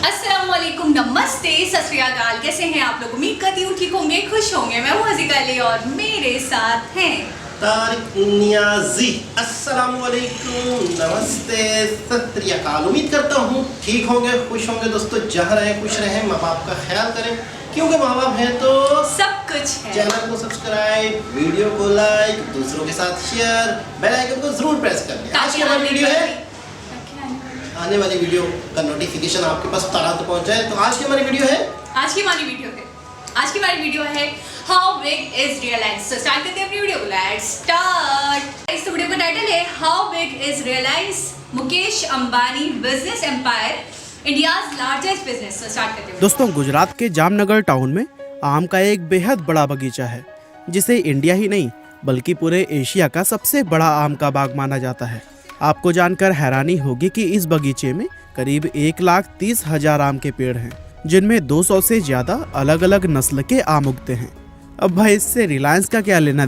अस्सलामुअलैकुम, नमस्ते, सत श्री अकाल। कैसे हैं आप लोग? उम्मीद करती हूँ ठीक होंगे, खुश होंगे। मैं हूँ हज़ीका अली और मेरे साथ हैं तारिक नियाजी। अस्सलामुअलैकुम, नमस्ते, सत श्री अकाल। उम्मीद करता हूँ ठीक होंगे, खुश होंगे। दोस्तों जहाँ रहें खुश रहें, माँ बाप का ख्याल करें, क्योंकि माँ बाप हैं तो सब कुछ है। चैनल को सब्सक्राइब, वीडियो को लाइक, दूसरों के साथ शेयर, बेल आइकन को जरूर प्रेस कर लें। आज की हमारी वीडियो है, आने वाली वीडियो का नोटिफिकेशन आपके पास तुरंत पहुंच जाए। तो आज की हमारी वीडियो है हाउ बिग इज रिलायंस। तो स्टार्ट करते हैं अपनी वीडियो को। Let's start. इस वीडियो का टाइटल है how big is Reliance, Mukesh Ambani business empire, India's largest business. तो स्टार्ट करते हैं दोस्तों, गुजरात के जामनगर टाउन में आम का एक बेहद बड़ा बगीचा है, जिसे इंडिया ही नहीं बल्कि पूरे एशिया का सबसे बड़ा आम का बाग माना जाता है। आपको जानकर हैरानी होगी कि इस बगीचे में करीब 1,30,000 आम के पेड़ हैं, जिनमें 200 से ज्यादा अलग अलग नस्ल के आम उगते हैं। अब भाई, इससे रिलायंस का क्या लेना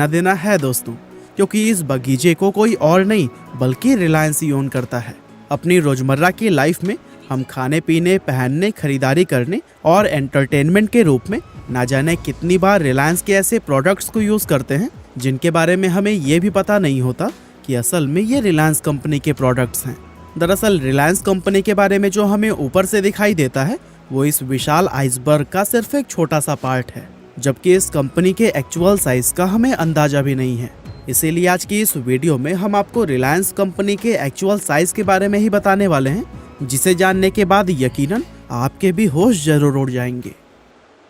देना है दोस्तों, क्योंकि इस बगीचे को कोई और नहीं बल्कि रिलायंस ही ओन करता है। अपनी रोजमर्रा की लाइफ में हम खाने पीने, पहनने, खरीदारी करने और एंटरटेनमेंट के रूप में ना जाने कितनी बार रिलायंस के ऐसे प्रोडक्ट्स को यूज करते हैं जिनके बारे में हमें ये भी पता नहीं होता कि असल में ये रिलायंस कंपनी के प्रोडक्ट्स हैं। दरअसल रिलायंस कंपनी के बारे में जो हमें ऊपर से दिखाई देता है वो इस विशाल आइसबर्ग का सिर्फ एक छोटा सा पार्ट है, जबकि इस कंपनी के एक्चुअल साइज का हमें अंदाजा भी नहीं है। इसीलिए आज की इस वीडियो में हम आपको रिलायंस कंपनी के एक्चुअल साइज के बारे में ही बताने वाले हैं, जिसे जानने के बाद यकीनन आपके भी होश जरूर उड़ जाएंगे।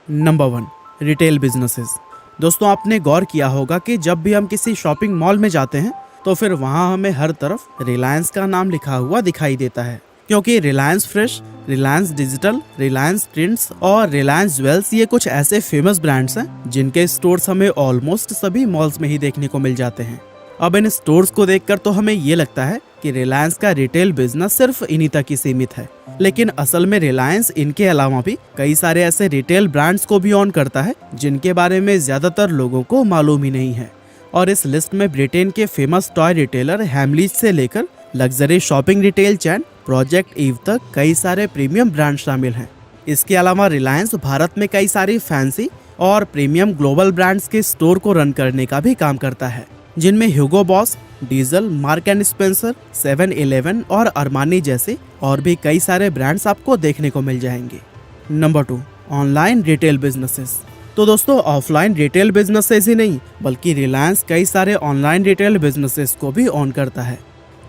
Number 1, retail businesses. दोस्तों, आपने गौर किया होगा कि जब भी हम किसी शॉपिंग मॉल में जाते हैं तो फिर वहाँ हमें हर तरफ रिलायंस का नाम लिखा हुआ दिखाई देता है, क्योंकि Reliance fresh, Reliance digital, Reliance trends और रिलायंस ज्वेल्स ये कुछ ऐसे फेमस ब्रांड्स हैं जिनके स्टोर्स हमें ऑलमोस्ट सभी मॉल्स में ही देखने को मिल जाते हैं। अब इन स्टोर्स को देखकर तो हमें ये लगता है कि रिलायंस का रिटेल बिजनेस सिर्फ इन्हीं तक ही सीमित है, लेकिन असल में रिलायंस इनके अलावा भी कई सारे ऐसे रिटेल ब्रांड्स को भी ऑन करता है जिनके बारे में ज्यादातर लोगों को मालूम ही नहीं है। और इस लिस्ट में ब्रिटेन के फेमस टॉय रिटेलर हैमलीज से लेकर लग्जरी शॉपिंग रिटेल चैन प्रोजेक्ट ईव तक कई सारे प्रीमियम ब्रांड शामिल हैं। इसके अलावा रिलायंस भारत में कई सारी फैंसी और प्रीमियम ग्लोबल ब्रांड्स के स्टोर को रन करने का भी काम करता है, जिनमें Hugo Boss, Diesel, Mark and Spencer, 7-Eleven और अरमानी जैसे और भी कई सारे ब्रांड्स आपको देखने को मिल जाएंगे। Number 2, online retail businesses. तो दोस्तों, ऑफलाइन रिटेल बिजनेसेस ही नहीं बल्कि रिलायंस कई सारे ऑनलाइन रिटेल बिजनेसेस को भी ऑन करता है,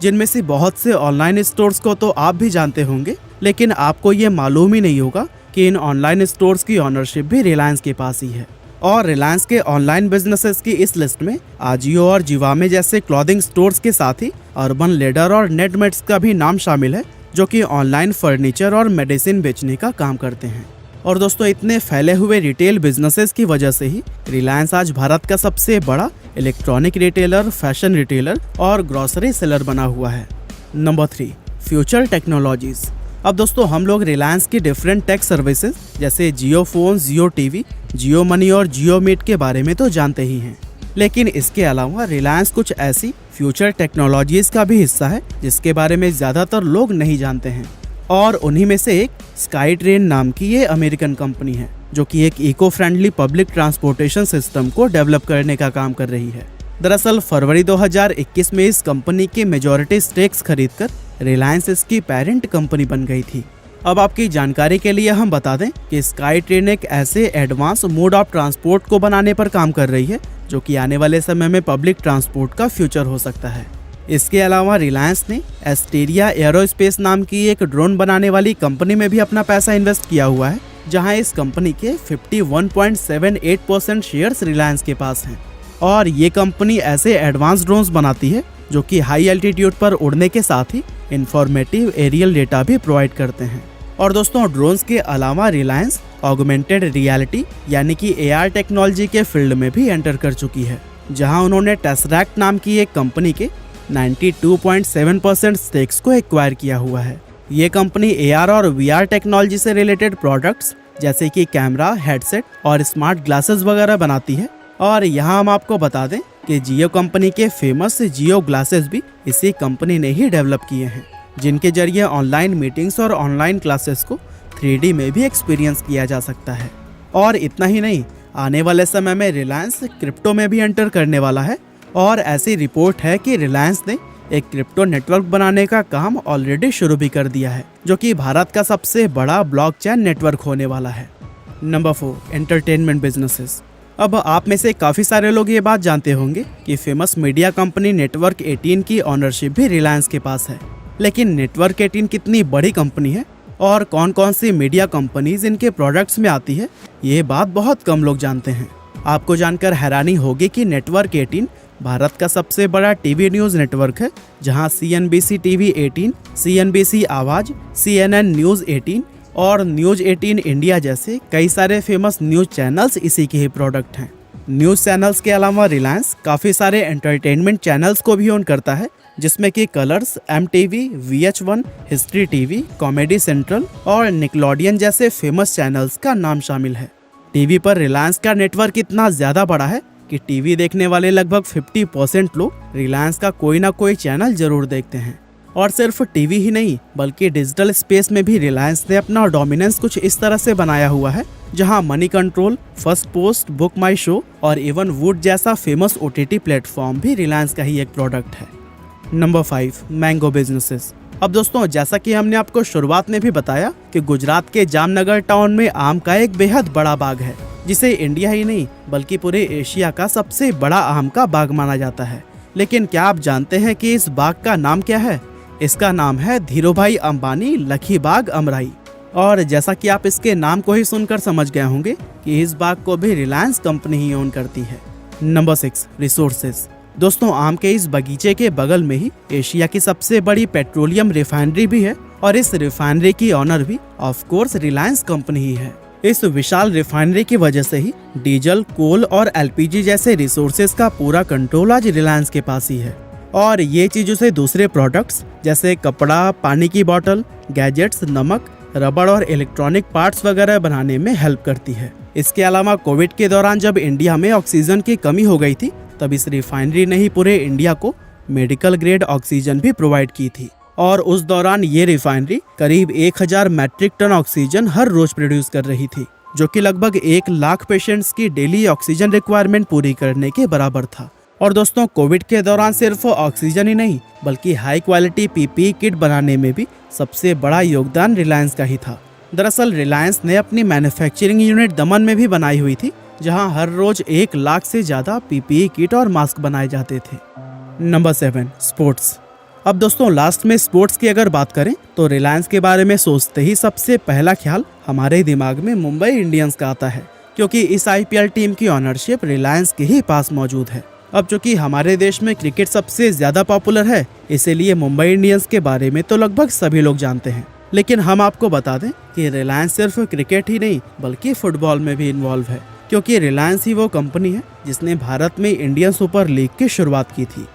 जिनमें से बहुत से ऑनलाइन स्टोर्स को तो आप भी जानते होंगे, लेकिन आपको ये मालूम ही नहीं होगा कि इन ऑनलाइन स्टोर्स की ऑनरशिप भी रिलायंस के पास ही है। और रिलायंस के ऑनलाइन बिजनेसेस की इस लिस्ट में आजियो और जिवामे जैसे क्लॉथिंग स्टोर्स के साथ ही अर्बन लैडर और नेटमेट्स का भी नाम शामिल है, जो कि ऑनलाइन फर्नीचर और मेडिसिन बेचने का काम करते हैं। और दोस्तों, इतने फैले हुए रिटेल बिजनेसेस की वजह से ही रिलायंस आज भारत का सबसे बड़ा इलेक्ट्रॉनिक रिटेलर, फैशन रिटेलर और ग्रोसरी सेलर बना हुआ है। Number 3, future technologies. अब दोस्तों, हम लोग रिलायंस की डिफरेंट टेक सर्विसेज जैसे जियो फोन, जियो टीवी, जियो मनी और जियो मीट के बारे में तो जानते ही हैं, लेकिन इसके अलावा रिलायंस कुछ ऐसी फ्यूचर टेक्नोलॉजीज का भी हिस्सा है जिसके बारे में ज्यादातर लोग नहीं जानते हैं। और उन्हीं में से एक स्काई ट्रेन नाम की ये अमेरिकन कंपनी है, जो कि एक eco friendly public transportation system को डेवलप करने का काम कर रही है। दरअसल फरवरी 2021 में इस कंपनी के मेजॉरिटी स्टेक्स खरीदकर रिलायंस इसकी पेरेंट कंपनी बन गई थी। अब आपकी जानकारी के लिए हम बता दें कि स्काई ट्रेन एक ऐसे एडवांस मोड ऑफ ट्रांसपोर्ट को बनाने पर काम कर रही है जो कि आने वाले समय में पब्लिक ट्रांसपोर्ट का फ्यूचर हो सकता है। इसके अलावा रिलायंस ने एस्टेरिया एरोस्पेस नाम की एक ड्रोन बनाने वाली कंपनी में भी अपना पैसा इन्वेस्ट किया हुआ है, जहां इस कंपनी के 51.78% शेयर्स रिलायंस के पास हैं। और ये कंपनी ऐसे एडवांस ड्रोन्स बनाती है जो कि हाई एल्टीट्यूड पर उड़ने के साथ ही इंफॉर्मेटिव एरियल डेटा भी प्रोवाइड करते हैं। और दोस्तों, ड्रोन्स के अलावा रिलायंस ऑगमेंटेड रियलिटी यानी कि AR टेक्नोलॉजी के फील्ड में भी एंटर कर चुकी है, जहां उन्होंने टेसरैक्ट नाम की एक कंपनी के 92.7% स्टेक्स को एक्वायर किया हुआ है। ये कंपनी AR और VR टेक्नोलॉजी से रिलेटेड प्रोडक्ट्स जैसे कि कैमरा, हेडसेट और स्मार्ट ग्लासेस वगैरह बनाती है। और यहाँ हम आपको बता दें कि जियो कंपनी के फेमस जियो ग्लासेस भी इसी कंपनी ने ही डेवलप किए हैं, जिनके जरिए ऑनलाइन मीटिंग्स और ऑनलाइन क्लासेस को 3D में भी एक्सपीरियंस किया जा सकता है। और इतना ही नहीं, आने वाले समय में रिलायंस क्रिप्टो में भी एंटर करने वाला है और ऐसी रिपोर्ट है कि रिलायंस ने एक क्रिप्टो नेटवर्क बनाने का काम ऑलरेडी शुरू भी कर दिया है, जो कि भारत का सबसे बड़ा ब्लॉकचेन नेटवर्क होने वाला है। Number 4, entertainment businesses. अब आप में से काफ़ी सारे लोग ये बात जानते होंगे कि फेमस मीडिया कंपनी नेटवर्क 18 की ऑनरशिप भी रिलायंस के पास है। लेकिन नेटवर्क 18 कितनी बड़ी कंपनी है और कौन कौन सी मीडिया कंपनीज इनके प्रोडक्ट्स में आती है, ये बात बहुत कम लोग जानते हैं। आपको जानकर हैरानी होगी कि नेटवर्क 18 भारत का सबसे बड़ा टीवी न्यूज़ नेटवर्क है, जहां CNBC TV 18, CNBC आवाज़, CNN न्यूज़ 18 और न्यूज़ 18 इंडिया जैसे कई सारे फेमस न्यूज़ चैनल्स इसी के ही प्रोडक्ट हैं। न्यूज़ चैनल्स के अलावा रिलायंस काफ़ी सारे एंटरटेनमेंट चैनल्स को भी ओन करता है, जिसमें कि colours, MTV, VH1, history TV, comedy central और निकलोडियन जैसे फेमस चैनल्स का नाम शामिल है। टीवी पर रिलायंस का नेटवर्क इतना ज़्यादा बड़ा है कि टीवी देखने वाले लगभग 50% लोग रिलायंस का कोई ना कोई चैनल जरूर देखते हैं। और सिर्फ टीवी ही नहीं, बल्कि डिजिटल स्पेस में भी रिलायंस ने अपना डोमिनेंस कुछ इस तरह से बनाया हुआ है, जहां money control, first post, book my show और इवन वुड जैसा फेमस OTT प्लेटफॉर्म भी रिलायंस का ही एक प्रोडक्ट है। Number 5, mango businesses. अब दोस्तों, जैसा कि हमने आपको शुरुआत में भी बताया कि गुजरात के जामनगर टाउन में आम का एक बेहद बड़ा बाग है, जिसे इंडिया ही नहीं बल्कि पूरे एशिया का सबसे बड़ा आम का बाग माना जाता है। लेकिन क्या आप जानते हैं कि इस बाग का नाम क्या है? इसका नाम है धीरूभाई अंबानी लखी बाग अमराई। और जैसा कि आप इसके नाम को ही सुनकर समझ गए होंगे कि इस बाग को भी रिलायंस कंपनी ही ओन करती है। Number 6, resources. दोस्तों, आम के इस बगीचे के बगल में ही एशिया की सबसे बड़ी पेट्रोलियम रिफाइनरी भी है और इस रिफाइनरी की ऑनर भी ऑफ कोर्स रिलायंस कंपनी ही है। इस विशाल रिफाइनरी की वजह से ही डीजल, कोल और LPG जैसे रिसोर्सेज का पूरा कंट्रोल आज रिलायंस के पास ही है। और ये चीज उसे दूसरे प्रोडक्ट्स जैसे कपड़ा, पानी की बोतल, गैजेट्स, नमक, रबड़ और इलेक्ट्रॉनिक पार्ट्स वगैरह बनाने में हेल्प करती है। इसके अलावा कोविड के दौरान जब इंडिया में ऑक्सीजन की कमी हो गई थी, तब इस रिफाइनरी ने ही पूरे इंडिया को मेडिकल ग्रेड ऑक्सीजन भी प्रोवाइड की थी। और उस दौरान ये रिफाइनरी करीब 1000 मैट्रिक टन ऑक्सीजन हर रोज प्रोड्यूस कर रही थी, जो कि लगभग 1 लाख पेशेंट्स की डेली ऑक्सीजन रिक्वायरमेंट पूरी करने के बराबर था। और दोस्तों, कोविड के दौरान सिर्फ ऑक्सीजन ही नहीं बल्कि हाई क्वालिटी PPE किट बनाने में भी सबसे बड़ा योगदान रिलायंस का ही था। दरअसल रिलायंस ने अपनी मैन्युफैक्चरिंग यूनिट दमन में भी बनाई हुई थी, जहां हर रोज 1 लाख से ज़्यादा PPE किट और मास्क बनाए जाते थे। Number 7, sports. अब दोस्तों, लास्ट में स्पोर्ट्स की अगर बात करें तो रिलायंस के बारे में सोचते ही सबसे पहला ख्याल हमारे दिमाग में मुंबई इंडियंस का आता है, क्योंकि इस IPL टीम की ऑनरशिप रिलायंस के ही पास मौजूद है। अब चूंकि हमारे देश में क्रिकेट सबसे ज़्यादा पॉपुलर है, इसीलिए मुंबई इंडियंस के बारे में तो लगभग सभी लोग जानते हैं। लेकिन हम आपको बता दें कि रिलायंस सिर्फ क्रिकेट ही नहीं बल्कि फुटबॉल में भी इन्वॉल्व है, क्योंकि रिलायंस ही वो कंपनी है जिसने भारत में इंडियन सुपर लीग की शुरुआत की थी।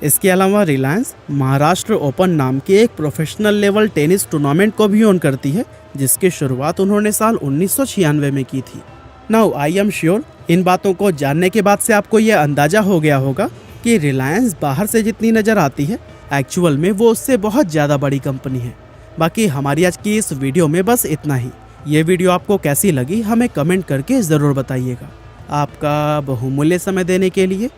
इसके अलावा रिलायंस महाराष्ट्र ओपन नाम के एक प्रोफेशनल लेवल टेनिस टूर्नामेंट को भी ओन करती है, जिसकी शुरुआत उन्होंने साल 1996 में की थी। Now I am sure in बातों को जानने के बाद से आपको ये अंदाजा हो गया होगा कि रिलायंस बाहर से जितनी नज़र आती है, एक्चुअल में वो उससे बहुत ज़्यादा बड़ी कंपनी है। बाकी हमारी आज की इस वीडियो में बस इतना ही। ये वीडियो आपको कैसी लगी हमें कमेंट करके ज़रूर बताइएगा। आपका बहुमूल्य समय देने के लिए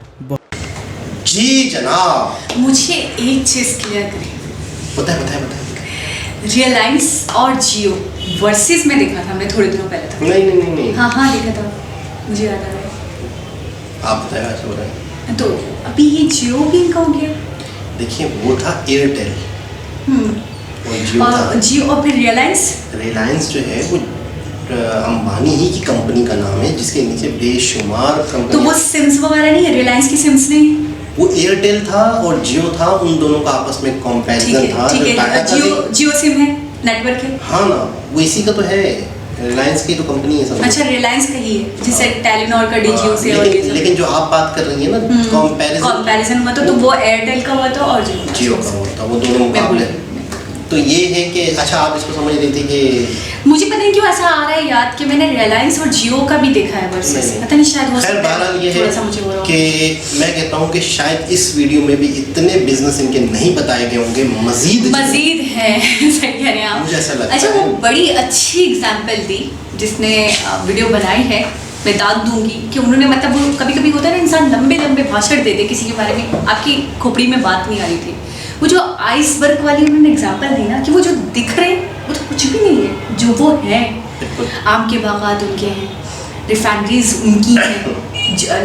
जी जनाब। मुझे एक चीज क्लियर करें, बताए रिलायंस और जियो वर्सेस में देखा था मैं थोड़े दिनों पहले था। नहीं हाँ देखा था, मुझे याद आ रहा है। आप बताए ऐसे हो रहा है। तो अभी ये जियो भी इनका हो गया। देखिए, वो था एयरटेल और जियो था। जियो और फिर रिलायंस जो है वो अंबानी ही की कंपनी का नाम है, जिसके नीचे बेशुमार कंपनी। तो वो सिम्स वगैरह नहीं है, रिलायंस की सिम्स नहीं, वो एयरटेल था और जियो था, उन दोनों का आपस में कंपैरिजन था। जियो सिम है, नेटवर्क है। हाँ ना, वो इसी का तो है, रिलायंस की तो कंपनी है सब। अच्छा, रिलायंस का ही है, जिसे टेलीनॉर का DGO से। लेकिन जो आप बात कर रही है ना, कंपैरिजन हुआ तो वो एयरटेल का हुआ था और जियो का हुआ था, वो दोनों मुकाबले। तो ये है कि अच्छा आप इसको समझ रही थी कि मुझे पता नहीं क्यों ऐसा आ रहा है याद कि मैंने रिलायंस और जियो का भी देखा है वर्सेस, नहीं। पता नहीं शायद हो खैर सकता बहरहाल ये थोड़ा सा है मुझे हो रहा हो। कि मैं कहता हूँ कि शायद इस वीडियो में भी इतने बिजनेस इनके नहीं बताए गए होंगे, मजीद है सही कह रहे हैं आप। मुझे ऐसा लगता अच्छा, है। वो बड़ी अच्छी एग्जाम्पल दी जिसने वीडियो बनाई है। मैं दाद दूंगी कि उन्होंने मतलब वो कभी कभी होता है ना, इंसान लंबे लंबे भाषण दे दे किसी के बारे में, आपकी खोपड़ी में बात नहीं आ रही थी। वो जो आइसबर्ग वाली उन्होंने एग्जाम्पल दी ना कि वो जो दिख रहे हैं वो तो कुछ भी नहीं है, जो वो है। आम के बागात उनके हैं, रिफाइनरीज उनकी हैं,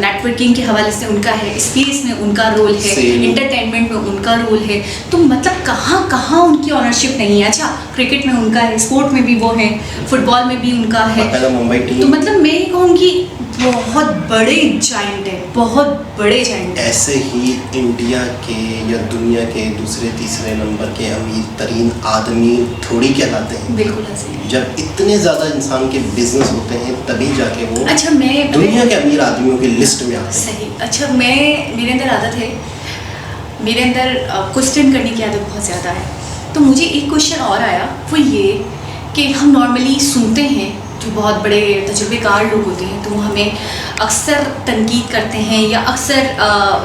नेटवर्किंग के हवाले से उनका है, स्पेस में उनका रोल है, इंटरटेनमेंट में उनका रोल है। तो मतलब कहाँ कहाँ उनकी ऑनरशिप नहीं है। अच्छा, क्रिकेट में उनका है, स्पोर्ट में भी वो है, फुटबॉल में भी उनका है। मुंबई टीम तो मतलब मैं ये कहूँगी बहुत बड़े जाइंट है, बहुत बड़े जाइंट है। ऐसे ही इंडिया के या दुनिया के दूसरे तीसरे नंबर के अमीर तरीन आदमी थोड़ी कहलाते हैं। बिल्कुल ऐसे ही। जब इतने ज़्यादा इंसान के बिजनेस होते हैं तभी जाके वो अच्छा, मैं दुनिया के अमीर आदमियों की लिस्ट में आते हैं। सही। अच्छा, मेरे अंदर आदत है, मेरे अंदर क्वेश्चन करने की आदत बहुत ज़्यादा है। तो मुझे एक क्वेश्चन और आया, वो ये कि हम नॉर्मली सुनते हैं जो बहुत बड़े तजुर्बेकार लोग होते हैं तो वो हमें अक्सर तनकीद करते हैं या अक्सर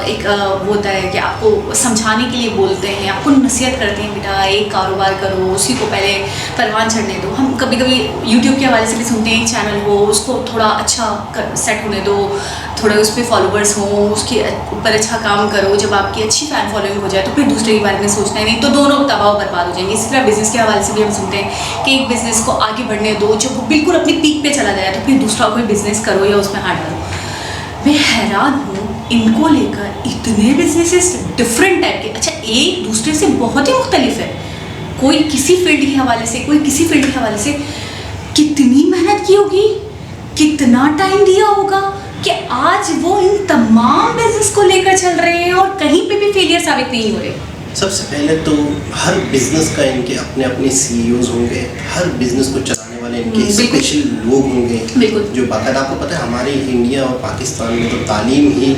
एक वो होता है कि आपको समझाने के लिए बोलते हैं, आपको नसीहत करते हैं, बेटा एक कारोबार करो, उसी को पहले परवान चढ़ने दो। हम कभी कभी यूट्यूब के हवाले से भी सुनते हैं, एक चैनल हो उसको थोड़ा अच्छा सेट होने दो, थोड़े उस पर फॉलोवर्स हों, उसके ऊपर अच्छा काम करो। जब आपकी अच्छी फ़ैन फॉलोइंग हो जाए तो फिर दूसरे के बारे में सोचना है, नहीं तो दोनों तबाह बर्बाद हो जाएंगे। इसी तरह बिज़नेस के हवाले से भी हम सुनते हैं कि एक बिज़नेस को आगे बढ़ने दो, जब वो बिल्कुल अपनी पीक पे चला जाए तो फिर दूसरा कोई बिज़नेस करो या उसमें हाथ डालो। मैं हैरान हूँ इनको लेकर, इतने बिजनेसेस डिफरेंट टाइप के, अच्छा एक दूसरे से बहुत ही मुख्तलिफ है, कोई किसी फील्ड के हवाले से, कोई किसी फील्ड के हवाले से। कितनी मेहनत की होगी, कितना टाइम दिया होगा कि आज वो इन तमाम बिजनेस को लेकर चल रहे हैं और कहीं पे भी फेलियर साबित नहीं हो रहे। सबसे पहले तो हर बिजनेस का इनके अपने अपने सीईओज होंगे, हर बिजनेस को चलाने वाले इनके स्पेशल लोग होंगे जो बाकायदा, आपको पता है हमारे इंडिया और पाकिस्तान में तो तालीम ही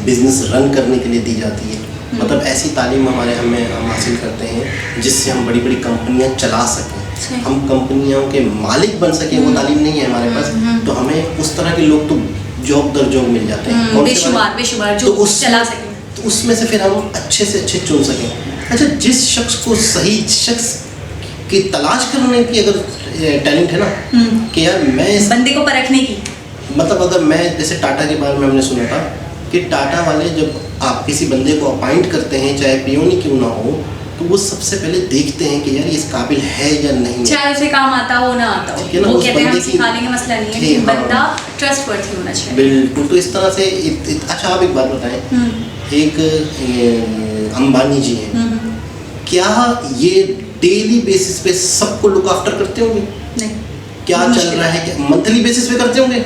बिजनेस रन करने के लिए दी जाती है। मतलब ऐसी तालीम हम हासिल करते हैं जिससे हम बड़ी बड़ी कंपनियां चला सकें, हम कंपनियों के मालिक बन सकें, वो तालीम नहीं है हमारे पास। तो हमें उस तरह के लोग तो जॉब दर जॉब मिल जाते हैं, बेशुमार जो चला सकें, तो उसमें से फिर हम अच्छे से अच्छे चुन सकें। अच्छा, जिस शख्स को सही शख्स की तलाश करने की अगर टैलेंट है ना कि यार मैं इस बंदे को परखने की, मतलब अगर मैं जैसे टाटा के बारे में हमने सुना था कि टाटा वाले जब आप किसी बंदे को अपॉइंट करते हैं, चाहे पियोन ही क्यों ना हो, तो वो सबसे पहले देखते हैं कि यार ये इस काबिल है या नहीं, चाहे उसे काम आता हो ना आता हो। ना, वो कहते हैं हम सिखाने का मसला नहीं है, लेकिन बंदा ट्रस्टवर्थी होना चाहिए। बिल्कुल। तो इस तरह से अच्छा आप एक बात बताएं, एक अंबानी जी हैं, क्या ये डेली बेसिस पे सबको लुक आफ्टर करते होंगे? नहीं। क्या चल रहा है, क्या मंथली बेसिस पे करते होंगे?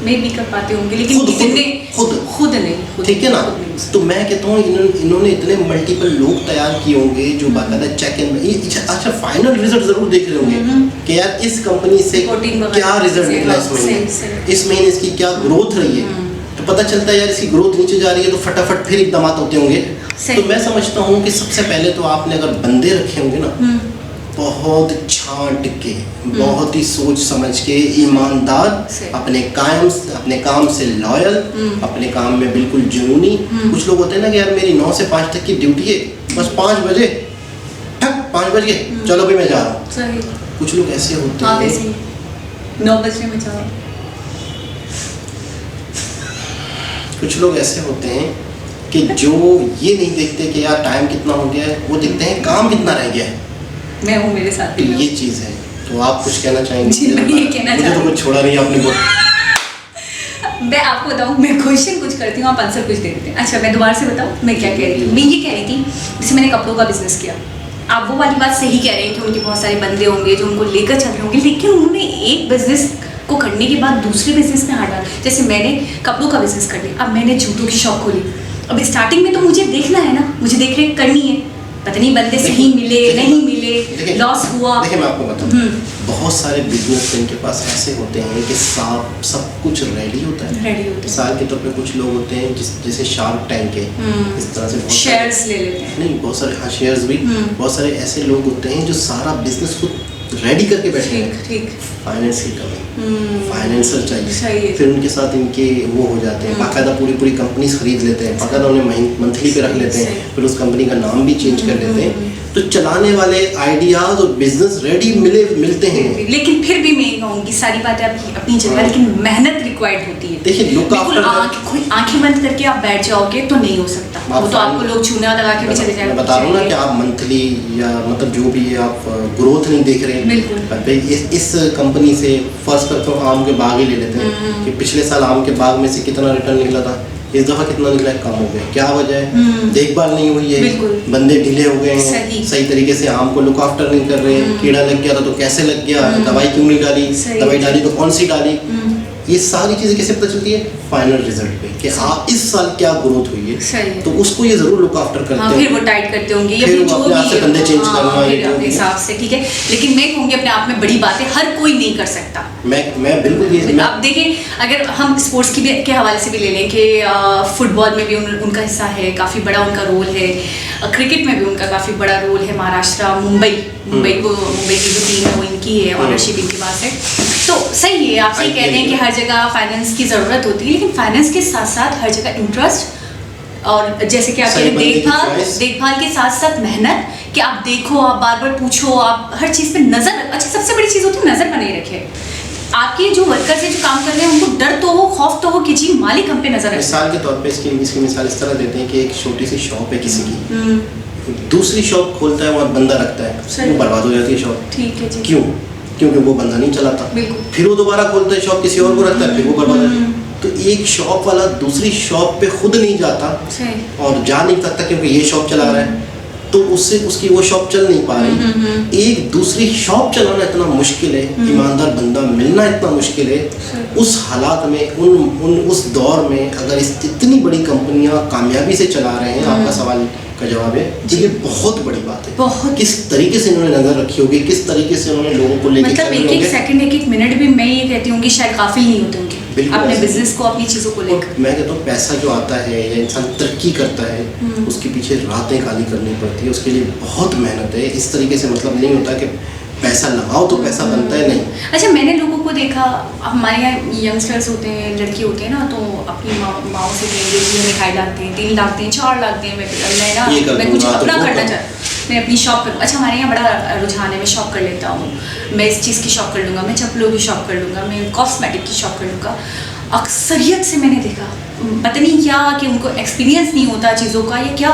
मैं भी कर पाते होंगे, लेकिन खुद नहीं। ठीक है ना। तो मैं कहता हूँ इन्होंने इतने मल्टीपल लोग तैयार किए होंगे जो बाकायदा चेक इन, अच्छा फाइनल रिजल्ट जरूर देख रहे होंगे कि यार इस कंपनी से क्या रिजल्ट निकला इस महीने इसकी क्या ग्रोथ रही है। तो पता चलता है यार इसकी ग्रोथ नीचे जा रही है तो फटाफट फिर इकदाम होते होंगे। तो मैं समझता हूँ कि सबसे पहले तो आपने अगर बंदे रखे होंगे ना बहुत छांट के, बहुत ही सोच समझ के, ईमानदार, अपने काम से लॉयल, अपने काम में बिल्कुल जुनूनी। कुछ लोग होते हैं ना कि यार मेरी 9 से 5 तक की ड्यूटी है, बस 5 बजे 5 बज गए चलो भी मैं जा रहा हूँ। कुछ लोग ऐसे होते हैं 9 बजे में जाओ। कुछ लोग ऐसे होते हैं कि जो ये नहीं देखते कि यार टाइम कितना हो गया है, वो देखते हैं काम कितना रह गया है। मैं हूँ, मेरे साथ तो ये चीज़ है। तो आप कुछ कहना चाहेंगे? जी, मैं ये कहना मुझे तो कुछ छोड़ा नहीं आपने बोला। मैं आपको बताऊँ, मैं क्वेश्चन कुछ करती हूँ, आप आंसर कुछ दे देते हैं। अच्छा, मैं दोबारा से बताऊँ मैं क्या कह रही थी। मैं ये कह रही थी जैसे मैंने कपड़ों का बिजनेस किया, आप वो वाली बात सही कह रहे हैं कि उनके बहुत सारे बंदे होंगे जो उनको लेकर चल रहे होंगे, लेकिन उन्होंने एक बिजनेस को करने के बाद दूसरे बिजनेस में हाथ डाला। जैसे मैंने कपड़ों का बिजनेस कर लिया, अब मैंने जूतों की शॉप खोली। अब स्टार्टिंग में तो मुझे देखना है ना, मुझे देख रेख करनी है, पता नहीं बंदे सही मिले नहीं मिले, लॉस हुआ। देखिए मैं आपको बताऊं, बहुत सारे बिजनेस इनके पास ऐसे होते हैं कि सब कुछ रेडी होता है। मिसाल के तौर पे कुछ लोग होते हैं जैसे शार्क टैंक है, इस तरह से शेयर्स ले लेते हैं। नहीं, बहुत सारे, हाँ शेयर्स भी, बहुत सारे ऐसे लोग होते हैं जो सारा बिजनेस को रेडी करके बैठे हैं। ठीक। फाइनेंस की कमी, फाइनेंसर चाहिए, है। फिर उनके साथ इनके वो हो जाते हैं, बाकायदा पूरी कंपनी खरीद लेते हैं, बाकायदा उन्हें मंथली पे रख लेते हैं, फिर उस कंपनी का नाम भी चेंज कर लेते हैं। तो चलाने वाले आइडियाज और बिजनेस रेडी मिलते हैं, लेकिन फिर भी मैं कहूँगी सारी बातें आपकी अपनी जगह, लेकिन मेहनत रिक्वायर्ड होती है। देखिए लुक आफ्टर, आंखें बंद करके आप बैठ जाओगे तो नहीं हो सकता, वो तो आपको लोग चूना लगा के भी चले जाएंगे। मैं बता रहा हूँ ना कि आप मंथली या मतलब जो भी है आप ग्रोथ नहीं देख रहे हैं। बिल्कुल। इस कंपनी से फर्स्ट करता हूँ, आम के बाग ही ले लेते हैं कि पिछले साल आम के बाग में से कितना रिटर्न निकला था, इस दफा कितना निकला है, कम हो गया। क्या वजह है? देखभाल नहीं हुई है, बंदे ढीले हो गए हैं, सही तरीके से आम को लुक आफ्टर नहीं कर रहे हैं। कीड़ा लग गया था तो कैसे लग गया, दवाई क्यों नहीं डाली, दवाई डाली तो कौन सी डाली, ये सारी चीजें कैसे पता चलती है? फाइनल रिजल्ट पे कि हाँ इस साल क्या ग्रोथ हुई है, तो उसको ये जरूर लुक आफ्टर करते हैं। फिर वो टाइट करते होंगे, फिर वो अपने आप से बंदे चेंज करना अपने हिसाब से, ठीक है। लेकिन मैं कहूँगी अपने आप में बड़ी बातें हर कोई नहीं कर सकता। मैं बिल्कुल ये आप देखिए, अगर हम स्पोर्ट्स की भी के हवाले से भी ले लें कि फुटबॉल में भी उनका हिस्सा है, काफ़ी बड़ा उनका रोल है, क्रिकेट में भी उनका काफ़ी बड़ा रोल है। महाराष्ट्र, मुंबई की जो टीम है वो इनकी है, ऑनरशिप इनके पास है, तो सही है। आप सही कहते हैं कि हर जगह फाइनेंस की ज़रूरत होती है, लेकिन फाइनेंस के साथ साथ हर जगह इंटरेस्ट और जैसे कि आप कह रहे देखभाल के साथ साथ मेहनत, कि आप देखो, आप बार बार पूछो, आप हर चीज़ पे नज़र। अच्छा, सबसे बड़ी चीज़ होती है नज़र बनाए रखे। आपके जो वर्कर्स हैं जो काम कर रहे हैं उनको डर तो हो, खौफ तो हो कि जी मालिक हम पे नजर रखे। मिसाल के तौर पे इसकी मिसाल इस तरह देते हैं कि एक छोटी सी शॉप है किसी की, दूसरी शॉप खोलता है, वहाँ बंदा रखता है, वो बर्बाद हो जाती है शॉप। ठीक है जी। क्यों? क्योंकि वो बंदा नहीं चलाता। फिर वो दोबारा खोलता है शॉप, किसी और को रखता है, फिर वो बर्बाद हो जाती है। तो एक शॉप वाला दूसरी शॉप पे खुद नहीं जाता और जा नहीं सकता क्योंकि ये शॉप चला रहा है, तो उससे उसकी वो शॉप चल नहीं पा रही। एक दूसरी शॉप चलाना इतना मुश्किल है, ईमानदार बंदा मिलना इतना मुश्किल है। उस हालात में उस दौर में अगर इतनी बड़ी कंपनियां कामयाबी से चला रहे हैं, आपका सवाल का जवाब है तो ये बहुत बड़ी बात है। बहुत किस तरीके से इन्होंने नजर रखी होगी, किस तरीके से उन्होंने लोगों को लेकर मतलब एक सेकंड, एक मिनट भी मैं ये कहती हूँ कि शायद काफिल नहीं होते होंगे अपने बिजनेस को, अपनी चीजों को लेकर। मैं कहता हूँ पैसा जो आता है या इंसान तरक्की करता है, उसके पीछे रातें खाली करनी पड़ती है, उसके लिए बहुत मेहनत है। इस तरीके से मतलब नहीं होता कि पैसा लगाओ तो पैसा बनता है, नहीं। अच्छा, मैंने लोगों को देखा, हमारे यहाँ यंगस्टर्स होते हैं, लड़के होते हैं ना, तो अपनी माओ से कहेंगे कि मिठाई लाते हैं, 3 लाख हैं, 4 लाख हैं, मैं कुछ अपना करना चाहता, मैं अपनी शॉप करूँ। अच्छा, हमारे यहाँ बड़ा रुझान है, मैं शॉप कर लेता हूँ, मैं इस चीज़ की शॉप कर लूँगा, मैं चप्पलों की शॉप कर लूँगा, मैं कॉस्मेटिक की शॉप कर लूँगा। अक्सरियत से मैंने देखा, पता नहीं क्या कि उनको एक्सपीरियंस नहीं होता चीज़ों का, या क्या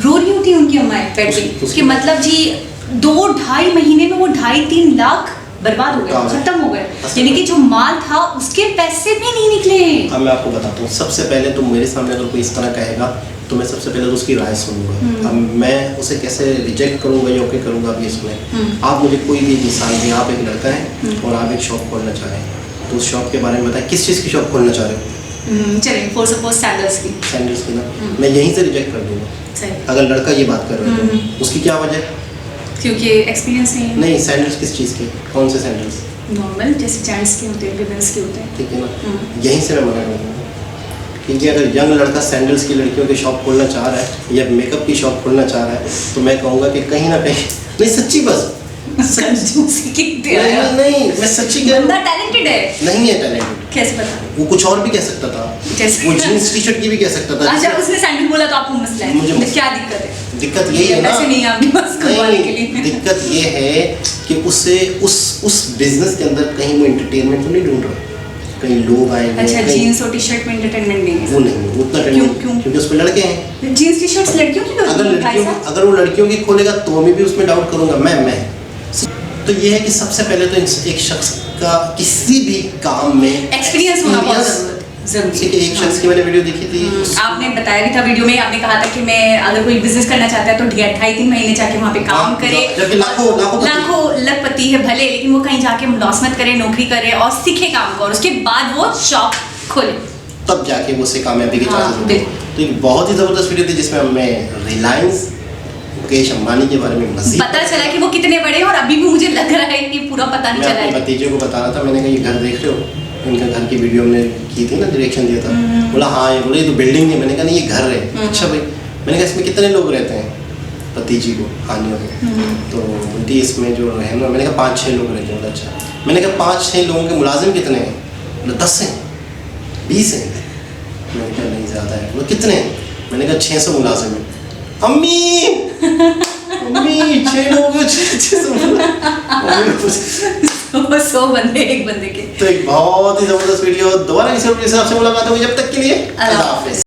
रो रही होती उनकी अम्माएं बैठ के कि मतलब जी 2-2.5 महीने में वो 2.5-3 लाख बर्बाद हो गए, खत्म हो गए, यानी कि जो माल था उसके पैसे भी नहीं निकले। अब मैं आपको बताता हूँ, सबसे पहले तो मेरे सामने अगर कोई इस तरह कहेगा तो मैं सबसे पहले तो उसकी राय सुनूंगा। अब मैं उसे कैसे रिजेक्ट करूंगा या ओके करूंगा, अब ये सुने। आप मुझे कोई भी मिसाल दें, आप एक लड़का है और आप एक शॉप खोलना चाह रहे हैं, तो उस शॉप के बारे में बताएं, किस चीज़ की शॉप खोलना चाह रहे हो? चलिए फॉर सपोज सैंडल्स की ना, मैं यहीं से रिजेक्ट कर दूंगा अगर लड़का ये बात कर रहा है। उसकी क्या वजह है? क्योंकि एक्सपीरियंस नहीं। सैंडल्स किस चीज़ के? कौन से सैंडल्स? नॉर्मल जैसे जेंट्स के होते हैं, विमेंस के होते हैं, ठीक है ना। यहीं से मैं मना करूँगा, क्योंकि अगर यंग लड़का सैंडल्स की लड़कियों की शॉप खोलना चाह रहा है या मेकअप की शॉप खोलना चाह रहा है, तो मैं कहूँगा कि कहीं ना कहीं नहीं, सच्ची बस नहीं, मैं सच्ची कह रहा हूँ, टैलेंटेड है, नहीं है टैलेंटेड, कैसे पता? वो कुछ और भी कह सकता था, वो जीन्स टी शर्ट की भी कह सकता था। अच्छा, उसने सैंडल बोला तो आपको मसला है, मुझे क्या दिक्कत है? दिक्कत यही है ना, ऐसे नहीं आपके पास करवाने के लिए। दिक्कत ये है कि उसे उस बिजनेस के अंदर कहीं वो एंटरटेनमेंट तो नहीं ढूंढ रहा, कहीं लोग आएंगे। अच्छा, जीन्स और टी शर्ट में एंटरटेनमेंट नहीं है? वो नहीं, उतना क्यों? क्योंकि उसमें लड़के हैं। जीन्स टी शर्ट्स लड़कियों की अगर वो लड़कियों की खोलेगा तो मैं भी उसमें डाउट करूंगा। मैं तो ये है कि सबसे पहले तो एक शख्स का किसी भी काम में एक्सपीरियंस होना बहुत जरूरी है। एक शख्स की मैंने वीडियो देखी थी, आपने बताया भी था वीडियो में, आपने कहा था कि मैं अगर कोई बिजनेस करना चाहता है तो 2.5-3 महीने जाके वहाँ पे काम करे, लाखों लखपति है भले, लेकिन वो कहीं जाके मुलाजमत करे, नौकरी करे और सीखे काम को, और उसके बाद वो शॉप खोले, तब जाके वो से कामयाबी के चांसेस होते हैं। तो एक बहुत ही ज़बरदस्त वीडियो थी जिसमें मैं रिलायंस मुकेश अंबानी के बारे में मज़ीद पता चला कि वो कितने बड़े हैं और अभी भी मुझे लग रहा है कि पूरा पता नहीं मैं चला अपने है। भतीजे को बता रहा था, मैंने कहा ये घर देख रहे हो, इनका घर की वीडियो हमने की थी ना, डायरेक्शन दिया था। बोला हाँ, ये बोले ये तो बिल्डिंग है। मैंने कहा नहीं ये घर है। अच्छा भाई, मैंने कहा इसमें कितने लोग रहते हैं? भतीजी को खानियों में तो बोलती इसमें जो है ना, मैंने कहा 5-6 लोग रहते हैं। अच्छा, मैंने कहा 5-6 लोगों के मुलाजिम कितने हैं? बोला 10 हैं, 20 हैं। मैंने कहा नहीं ज़्यादा है। बोला कितने हैं? मैंने कहा 600 मुलाजिम हैं। अम्मी अम्मी 6 लोग 600 100 बंदे एक बंदे के। तो एक बहुत ही ज़बरदस्त वीडियो, दोबारा किसी और वीडियो से आपसे मुलाकात होगी। जब तक के लिए अल्लाह हाफ़िज़।